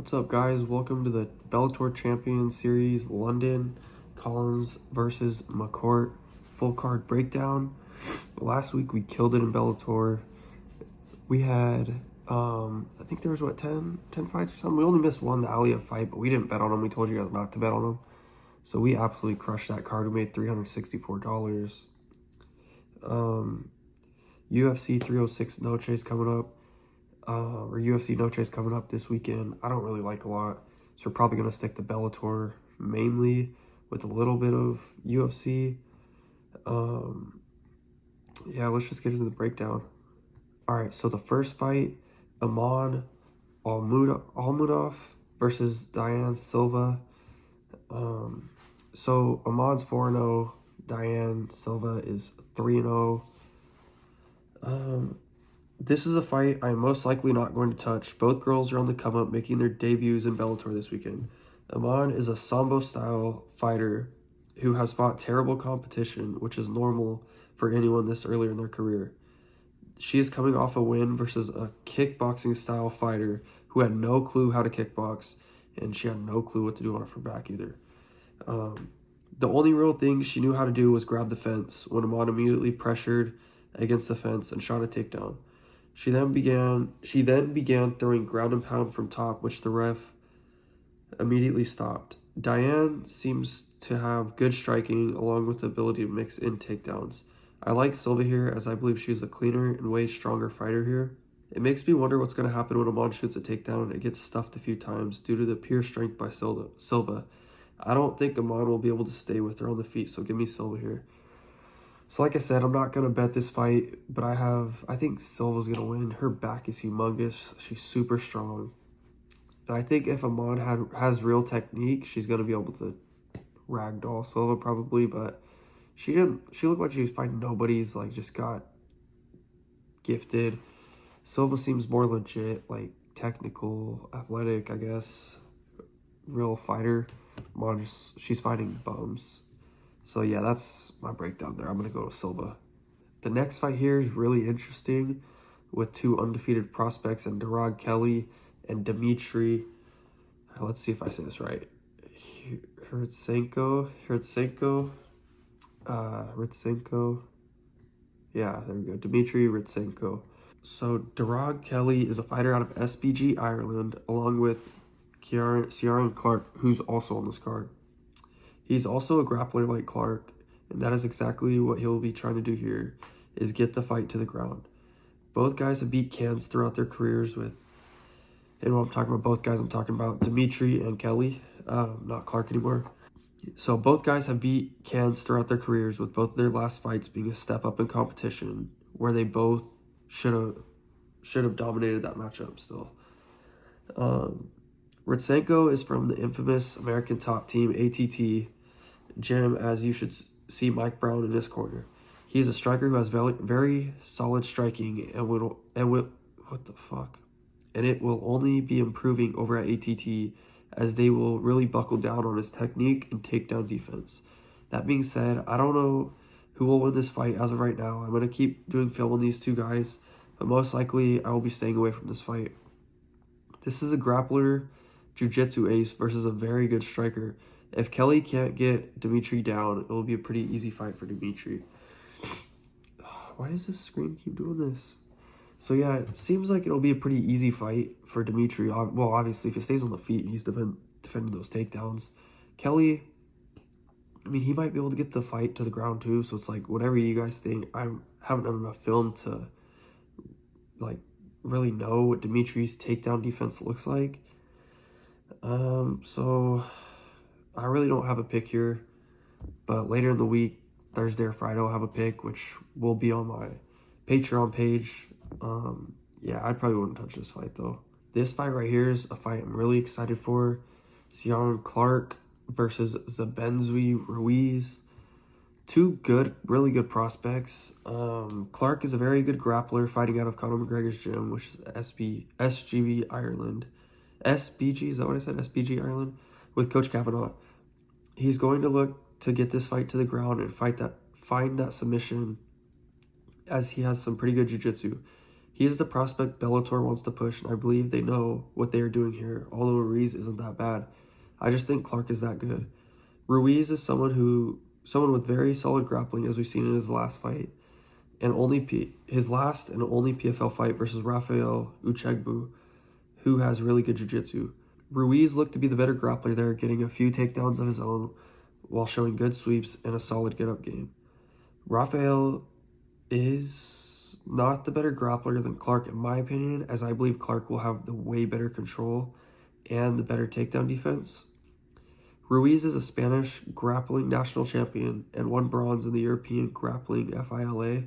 What's up, guys? Welcome to the Bellator Champion Series London, Collins versus McCourt full card breakdown. Last week we killed it in Bellator. We had, I think there was, 10 fights or something? We only missed one, the Aliyah fight, but we didn't bet on him. We told you guys not to bet on him. So we absolutely crushed that card. We made $364. UFC 306 No Chase coming up. Or UFC No Chase coming up this weekend. I don't really like a lot, so we're probably going to stick to Bellator mainly with a little bit of UFC. Yeah, let's just get into the breakdown. All right, so the first fight, Eman Almudhaf versus Daiane Silva. So Eman's 4-0, Daiane Silva is 3-0. This is a fight I'm most likely not going to touch. Both girls are on the come up, making their debuts in Bellator this weekend. Eman is a Sambo-style fighter who has fought terrible competition, which is normal for anyone this early in their career. She is coming off a win versus a kickboxing-style fighter who had no clue how to kickbox, and she had no clue what to do on her back either. The only real thing she knew how to do was grab the fence when Eman immediately pressured against the fence and shot a takedown. She then began throwing ground and pound from top, which the ref immediately stopped. Daiane seems to have good striking along with the ability to mix in takedowns. I like Silva here as I believe she's a cleaner and way stronger fighter here. It makes me wonder what's going to happen when Eman shoots a takedown and it gets stuffed a few times due to the pure strength by Silva. I don't think Eman will be able to stay with her on the feet, so give me Silva here. So like I said, I'm not going to bet this fight, but I think Silva's going to win. Her back is humongous. She's super strong. And I think if Eman has real technique, she's going to be able to ragdoll Silva probably, but she looked like she was fighting nobodies, like just got gifted. Silva seems more legit, like technical, athletic, I guess. Real fighter. She's fighting bums. So yeah, that's my breakdown there. I'm going to go to Silva. The next fight here is really interesting with two undefeated prospects in Darragh Kelly and Dmytrii. Let's see if I say this right. Hrytsenko. Yeah, there we go. Dmytrii Hrytsenko. So Darragh Kelly is a fighter out of SBG Ireland along with Ciaran Clarke, who's also on this card. He's also a grappler like Clarke, and that is exactly what he'll be trying to do here, is get the fight to the ground. Both guys have beat cans throughout their careers and when I'm talking about both guys, I'm talking about Dmytrii and Kelly, not Clarke anymore. So both guys have beat cans throughout their careers, with both of their last fights being a step up in competition, where they both should have dominated that matchup still. Hrytsenko is from the infamous American top team ATT gym, as you should see Mike Brown in this corner. He is a striker who has very solid striking and it will only be improving over at ATT, as they will really buckle down on his technique and takedown defense. That being said, I don't know who will win this fight as of right now. I'm going to keep doing film on these two guys, but most likely I will be staying away from this fight. This is a grappler jiu-jitsu ace versus a very good striker. If Kelly can't get Dmytrii down, it will be a pretty easy fight for Dmytrii. Why does this screen keep doing this? So yeah, it seems like it'll be a pretty easy fight for Dmytrii. Well, obviously, if he stays on the feet, he's defending those takedowns. Kelly, I mean, he might be able to get the fight to the ground too, so it's like, whatever you guys think. I haven't done enough film to, like, really know what Dmytrii's takedown defense looks like. So I really don't have a pick here, but later in the week, Thursday or Friday, I'll have a pick, which will be on my Patreon page. Yeah, I probably wouldn't touch this fight though. This fight right here is a fight I'm really excited for. Ciaran Clarke versus Zebenzui Ruiz. Two really good prospects. Clarke is a very good grappler fighting out of Conor McGregor's gym, which is SGB Ireland. SBG, is that what I said? SBG Ireland, with Coach Kavanaugh. He's going to look to get this fight to the ground and find that submission, as he has some pretty good jiu-jitsu. He is the prospect Bellator wants to push, and I believe they know what they are doing here, although Ruiz isn't that bad. I just think Clarke is that good. Ruiz is someone with very solid grappling, as we've seen in his last fight, and his last and only PFL fight versus Raphael Uchegbu, who has really good jiu-jitsu. Ruiz looked to be the better grappler there, getting a few takedowns of his own while showing good sweeps and a solid get-up game. Raphael is not the better grappler than Clarke, in my opinion, as I believe Clarke will have the way better control and the better takedown defense. Ruiz is a Spanish grappling national champion and won bronze in the European Grappling FILA.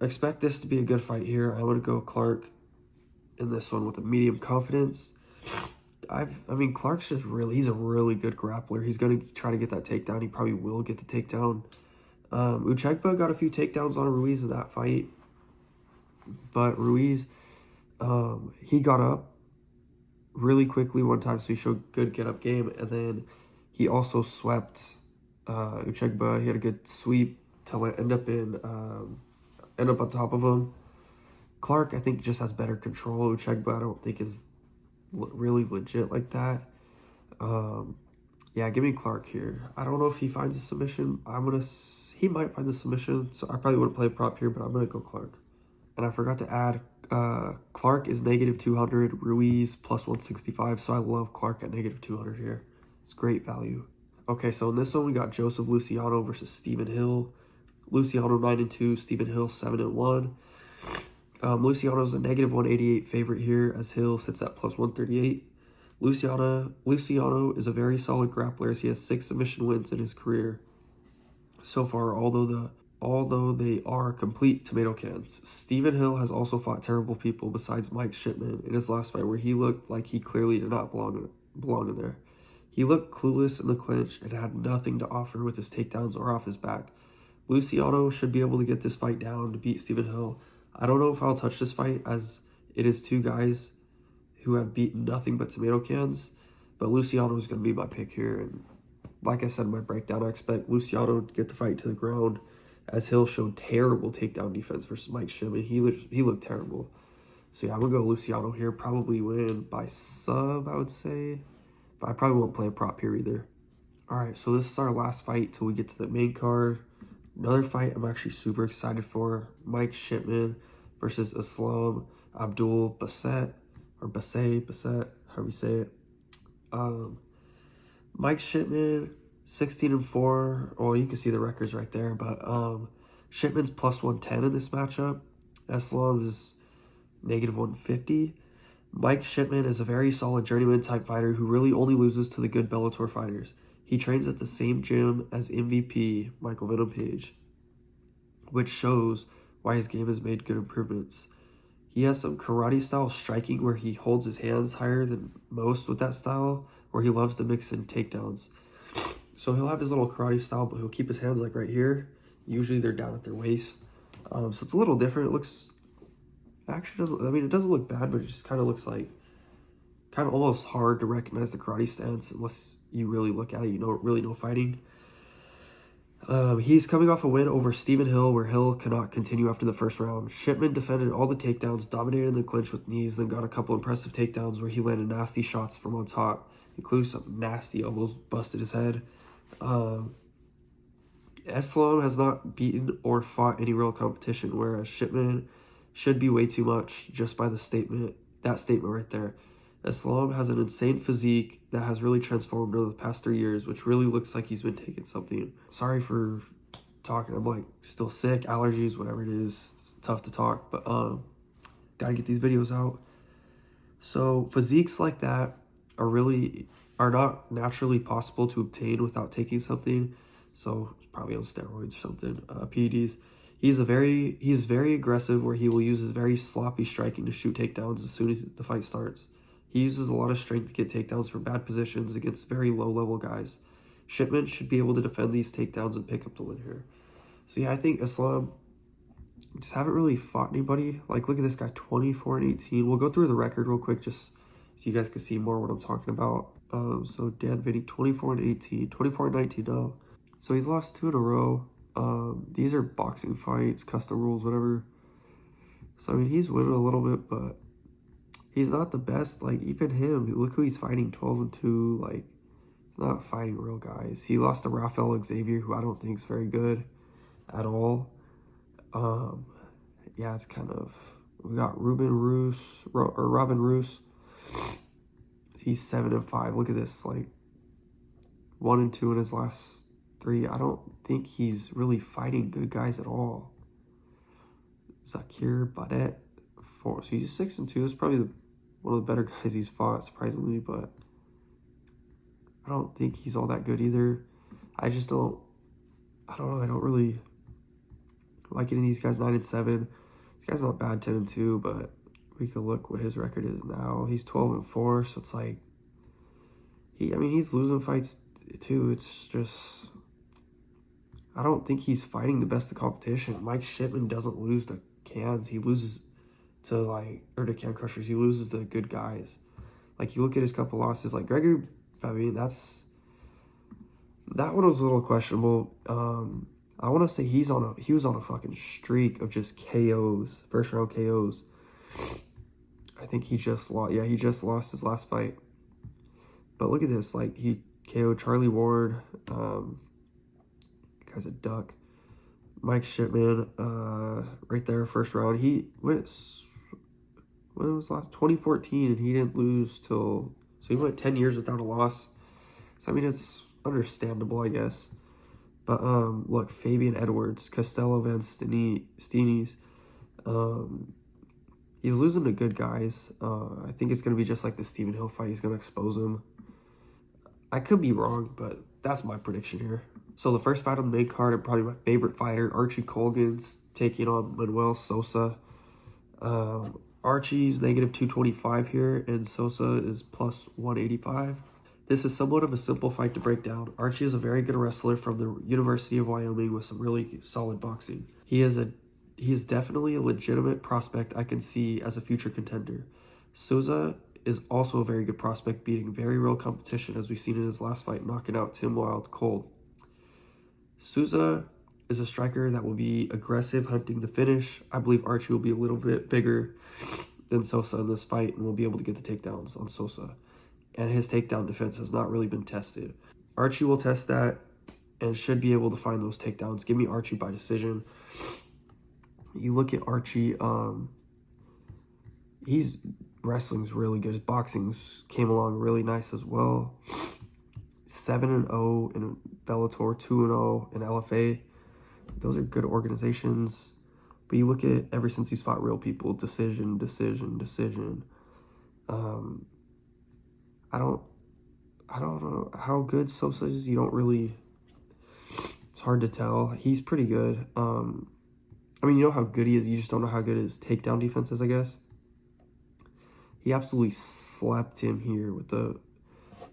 Expect this to be a good fight here. I'm going to go Clarke in this one with a medium confidence. Clarke's he's a really good grappler. He's going to try to get that takedown. He probably will get the takedown. Uchegbu got a few takedowns on Ruiz in that fight, but Ruiz, he got up really quickly one time, so he showed good get-up game, and then he also swept Uchegbu. He had a good sweep to end up on top of him. Clarke, I think, just has better control. Uchegbu, I don't think is really legit like that. Yeah, give me Clarke here. I don't know if he finds a submission. He might find the submission, so I probably wouldn't play a prop here, but I'm gonna go Clarke. And I forgot to add, Clarke is -200, Ruiz +165, so I love Clarke at -200 here. It's great value. Okay, so in this one we got Joseph Luciano versus Stephen Hill. Luciano 9-2, Stephen Hill 7-1. Luciano's a -188 favorite here, as Hill sits at +138. Luciano is a very solid grappler, as he has 6 submission wins in his career so far, although they are complete tomato cans. Stephen Hill has also fought terrible people besides Mike Shipman in his last fight, where he looked like he clearly did not belong in there. He looked clueless in the clinch and had nothing to offer with his takedowns or off his back. Luciano should be able to get this fight down to beat Stephen Hill. I don't know if I'll touch this fight, as it is 2 guys who have beaten nothing but tomato cans, but Luciano is going to be my pick here. And like I said in my breakdown, I expect Luciano to get the fight to the ground, as Hill showed terrible takedown defense versus Mike Shipman. He looked terrible. So yeah, I'm going to go Luciano here. Probably win by sub, I would say. But I probably won't play a prop here either. Alright, so this is our last fight till we get to the main card. Another fight I'm actually super excited for. Mike Shipman versus Islam Abdul Baset. Or Baset, however you say it. Mike Shipman, 16-4. Well, you can see the records right there, but Shipman's +110 in this matchup. Islam is -150. Mike Shipman is a very solid journeyman type fighter who really only loses to the good Bellator fighters. He trains at the same gym as MVP Michael Venom Page, which shows why his game has made good improvements. He has some karate style striking where he holds his hands higher than most with that style, where he loves to mix in takedowns. So he'll have his little karate style, but he'll keep his hands like right here. Usually they're down at their waist. So it's a little different. It looks, it doesn't look bad, but it just kind of looks like, kind of almost hard to recognize the karate stance unless you really look at it. You don't really know fighting. He's coming off a win over Stephen Hill, where Hill cannot continue after the first round. Shipman defended all the takedowns, dominated in the clinch with knees, then got a couple impressive takedowns where he landed nasty shots from on top, including some nasty elbows, busted his head. Islam has not beaten or fought any real competition, whereas Shipman should be way too much just by that statement right there. Islam has an insane physique that has really transformed over the past 3 years, which really looks like he's been taking something. Sorry for talking. I'm like still sick, allergies, whatever it is. It's tough to talk, but gotta get these videos out. So physiques like that are not naturally possible to obtain without taking something. So probably on steroids or something, PEDs. He's very aggressive, where he will use his very sloppy striking to shoot takedowns as soon as the fight starts. He uses a lot of strength to get takedowns from bad positions against very low-level guys. Shipman should be able to defend these takedowns and pick up the win here. So yeah, I think Islam just haven't really fought anybody. Like, look at this guy, 24-18. We'll go through the record real quick just so you guys can see more what I'm talking about. So Dan Vinny, 24-18, 24-19 now. So he's lost 2 in a row. These are boxing fights, custom rules, whatever. So, I mean, he's winning a little bit, but he's not the best. Like, even him, look who he's fighting, 12-2. Like, he's not fighting real guys. He lost to Raphael Xavier, who I don't think is very good at all. Yeah, it's kind of... We got Robin Roos. He's 7-5. Look at this, like 1-2 in his last 3. I don't think he's really fighting good guys at all. Zakir Badet, 4. So he's 6-2. It's probably one of the better guys he's fought, surprisingly, but I don't think he's all that good either. I don't know. I don't really like any of these guys. 9-7. This guy's not bad, 10-2, but we could look what his record is now. He's 12-4, so it's like he's losing fights too. It's just I don't think he's fighting the best of competition. Mike Shipman doesn't lose to cans. He loses to to can crushers. He loses to good guys. Like, you look at his couple losses, like Gregory. I mean, that one was a little questionable. I want to say he was on a fucking streak of just KOs, first round KOs. I think he just lost. Yeah, he just lost his last fight. But look at this, like, he KO'd Charlie Ward. Guy's a duck. Mike Shipman, right there, first round. He went. When was last? 2014, and he didn't lose till. So he went 10 years without a loss. So I mean, it's understandable, I guess. But look, Fabian Edwards, Costello Van Steenies. He's losing to good guys. I think it's gonna be just like the Stephen Hill fight. He's gonna expose him. I could be wrong, but that's my prediction here. So the first fight on the main card, and probably my favorite fighter, Archie Colgan's taking on Manoel Sousa. Archie's -225 here, and Sousa is +185. This is somewhat of a simple fight to break down. Archie is a very good wrestler from the University of Wyoming with some really solid boxing. He is definitely a legitimate prospect I can see as a future contender. Sousa is also a very good prospect, beating very real competition, as we've seen in his last fight, knocking out Tim Wilde cold. Sousa is a striker that will be aggressive, hunting the finish. I believe Archie will be a little bit bigger than Sousa in this fight and will be able to get the takedowns on Sousa. And his takedown defense has not really been tested. Archie will test that and should be able to find those takedowns. Give me Archie by decision. You look at Archie, his wrestling's really good. His boxing came along really nice as well. 7-0 in Bellator, 2-0 in LFA. Those are good organizations. But you look at ever since he's fought real people, decision. I don't know how good Sousa is. You don't really. It's hard to tell. He's pretty good. I mean, you know how good he is. You just don't know how good his takedown defense is, I guess. He absolutely slept him here with the.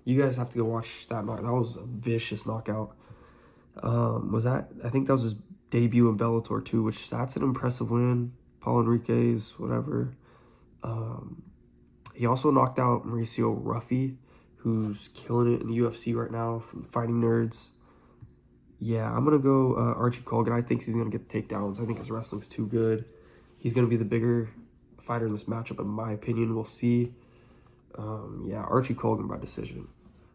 You guys have to go watch that knock. That was a vicious knockout. I think that was his debut in Bellator too, which that's an impressive win. Paul Enriquez, whatever. He also knocked out Mauricio Ruffy, who's killing it in the UFC right now from Fighting Nerds. Yeah, I'm going to go Archie Colgan. I think he's going to get the takedowns. I think his wrestling's too good. He's going to be the bigger fighter in this matchup, in my opinion. We'll see. Yeah, Archie Colgan by decision.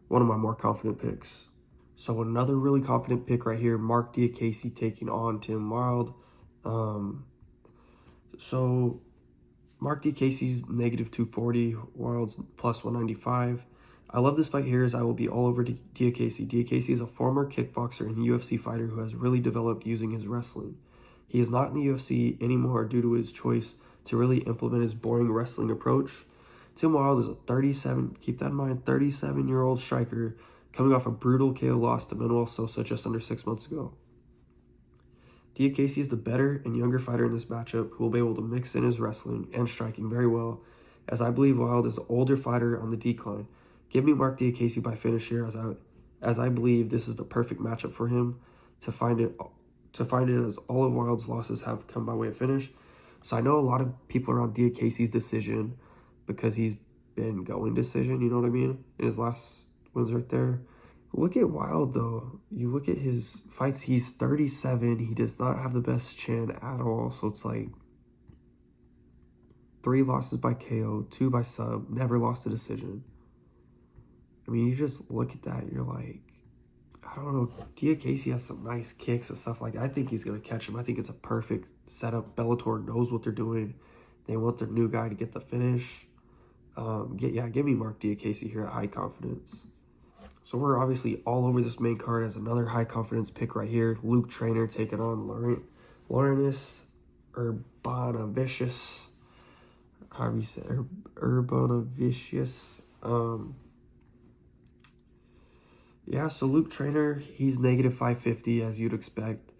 One of my more confident picks. So another really confident pick right here, Marc Diakiese taking on Tim Wilde. So Marc Diakiese's -240, Wilde's +195. I love this fight here, as I will be all over Diakiese. Diakiese is a former kickboxer and UFC fighter who has really developed using his wrestling. He is not in the UFC anymore due to his choice to really implement his boring wrestling approach. Tim Wilde is a 37-year-old striker coming off a brutal KO loss to Manoel Sousa just under 6 months ago. Diakiese is the better and younger fighter in this matchup who will be able to mix in his wrestling and striking very well, as I believe Wilde is an older fighter on the decline. Give me Marc Diakiese by finish here, as I believe this is the perfect matchup for him to find it, as all of Wilde's losses have come by way of finish. So I know a lot of people are on Diakiese's decision because he's been going decision, you know what I mean? In his last wins right there. Look at Wilde, though. You look at his fights, he's 37. He does not have the best chin at all. So it's like, 3 losses by KO, 2 by sub, never lost a decision. I mean, you just look at that, you're like, I don't know, Diakiese has some nice kicks and stuff like that. I think he's going to catch him. I think it's a perfect setup. Bellator knows what they're doing. They want their new guy to get the finish. Give me Marc Diakiese here at high confidence. So we're obviously all over this main card as another high confidence pick right here. Luke Trainer taking on Laurynas Urbonavicius. How do you say Urbonavicius? Yeah, so Luke Trainer, he's negative 550 as you'd expect.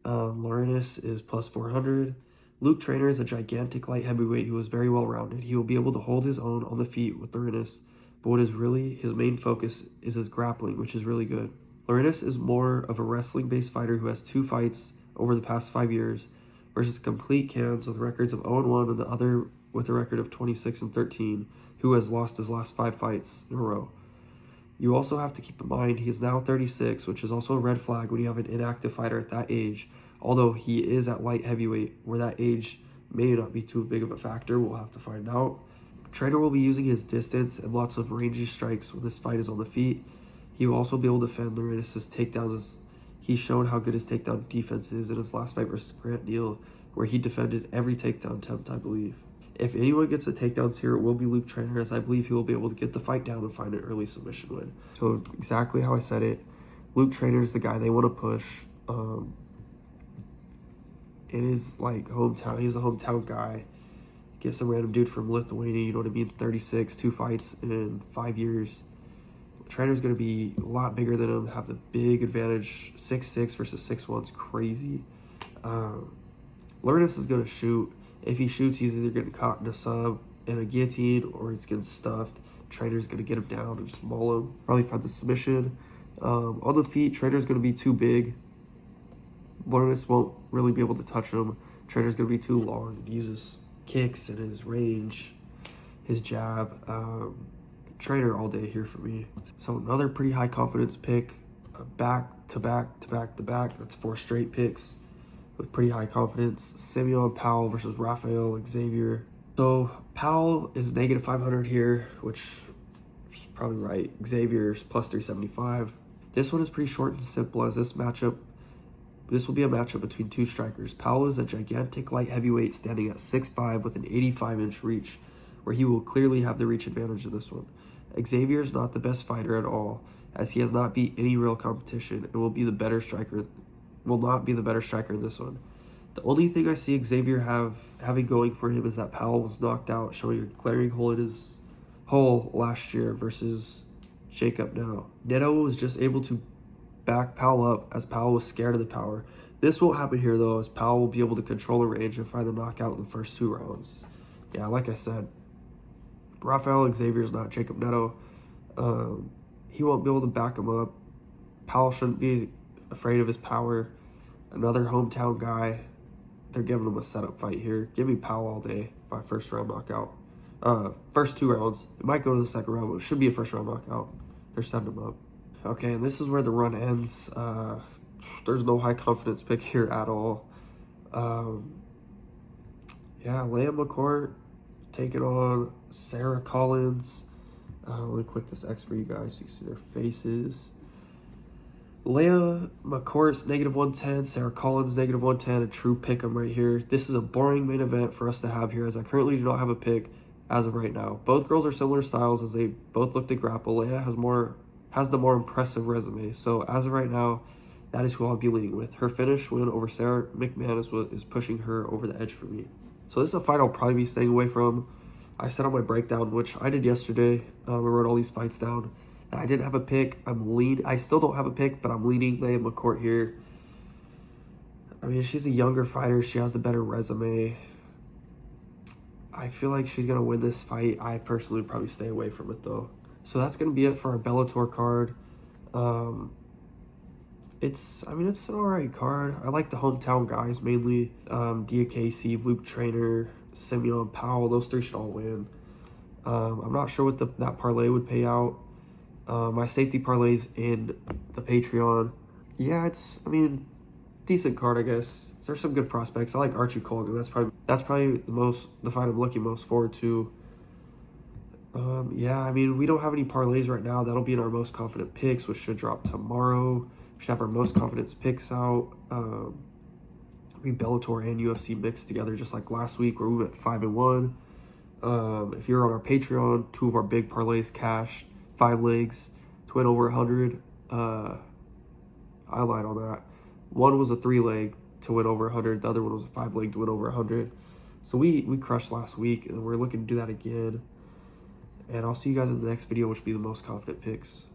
Laurynas is plus 400. Luke Trainer is a gigantic light heavyweight who is very well rounded. He will be able to hold his own on the feet with Laurynas, but what is really his main focus is his grappling, which is really good. Laurynas is more of a wrestling-based fighter who has 2 fights over the past 5 years versus complete cans with records of 0-1 and the other with a record of 26-13, who has lost his last 5 fights in a row. You also have to keep in mind he is now 36, which is also a red flag when you have an inactive fighter at that age, although he is at light heavyweight, where that age may not be too big of a factor. We'll have to find out. Trainer will be using his distance and lots of rangy strikes when this fight is on the feet. He will also be able to defend Laurynas' takedowns. He showed how good his takedown defense is in his last fight versus Grant Neal, where he defended every takedown attempt, I believe. If anyone gets the takedowns here, it will be Luke Trainer, as I believe he will be able to get the fight down and find an early submission win. So exactly how I said it, Luke Trainer is the guy they want to push. In his hometown, he's a hometown guy. Get some random dude from Lithuania, you know what I mean? 36, 2 fights in 5 years. Trainer's going to be a lot bigger than him, have the big advantage. 6'6" versus 6'1" is crazy. Laurynas is going to shoot. If he shoots, he's either getting caught in a sub and a guillotine, or he's getting stuffed. Trainer's going to get him down and just maul him. Probably find the submission. On the feet, Trainer's going to be too big. Laurynas won't really be able to touch him. Trainer's going to be too long. He uses kicks and his range, his jab. Trainer all day here for me. So another pretty high confidence pick. Back to back. That's 4 straight picks with pretty high confidence. Simeon, Powell versus Raphael, Xavier. So Powell is negative 500 here, which is probably right. Xavier's plus 375. This one is pretty short and simple as this will be a matchup between 2 strikers. Powell is a gigantic light heavyweight standing at 6'5" with an 85-inch reach, where he will clearly have the reach advantage in this one. Xavier is not the best fighter at all, as he has not beat any real competition and will not be the better striker in this one. The only thing I see Xavier having going for him is that Powell was knocked out, showing a glaring hole in his hole last year versus Jacob Neto. Neto was just able to back Powell up as Powell was scared of the power. This won't happen here though, as Powell will be able to control the range and find the knockout in the first 2 rounds. Yeah, like I said, Raphael Xavier is not Jacob Neto. He won't be able to back him up. Powell shouldn't be afraid of his power. Another hometown guy. They're giving him a setup fight here. Give me Powell all day by first round knockout. First 2 rounds. It might go to the second round, but it should be a first round knockout. They're setting him up. Okay, and this is where the run ends. There's no high confidence pick here at all. Leah McCourt taking on Sara Collins. Let me click this X for you guys so you can see their faces. Leah McCourt's negative 110, Sara Collins negative 110, a true pick 'em right here. This is a boring main event for us to have here, as I currently do not have a pick as of right now. Both girls are similar styles as they both look to grapple. Leah has the more impressive resume, so as of right now, that is who I'll be leaning with. Her finish win over Sara McMahon is what is pushing her over the edge for me. So this is a fight I'll probably be staying away from. I said on my breakdown, which I did yesterday, I wrote all these fights down, and I didn't have a pick. I still don't have a pick, but I'm leaning Leah McCourt here. I mean, she's a younger fighter. She has the better resume. I feel like she's going to win this fight. I personally would probably stay away from it, though. So that's going to be it for our Bellator card. It's an alright card. I like the hometown guys mainly. Diakiese, Luke Trainer, Simeon, Powell. Those 3 should all win. I'm not sure what that parlay would pay out. My safety parlays in the Patreon. Yeah, decent card, I guess. There's some good prospects. I like Archie Colgan. that's probably the fight I'm looking most forward to. Yeah, I mean, we don't have any parlays right now. That'll be in our most confident picks, which should drop tomorrow. We should have our most confidence picks out. Bellator and UFC mixed together, just like last week where we went 5-1. If you're on our Patreon, 2 of our big parlays cash, 5 legs to win over 100. I lied on that. One was a 3-leg to win over 100. The other one was a 5-leg to win over 100. So we crushed last week, and we're looking to do that again. And I'll see you guys in the next video, which will be the most confident picks.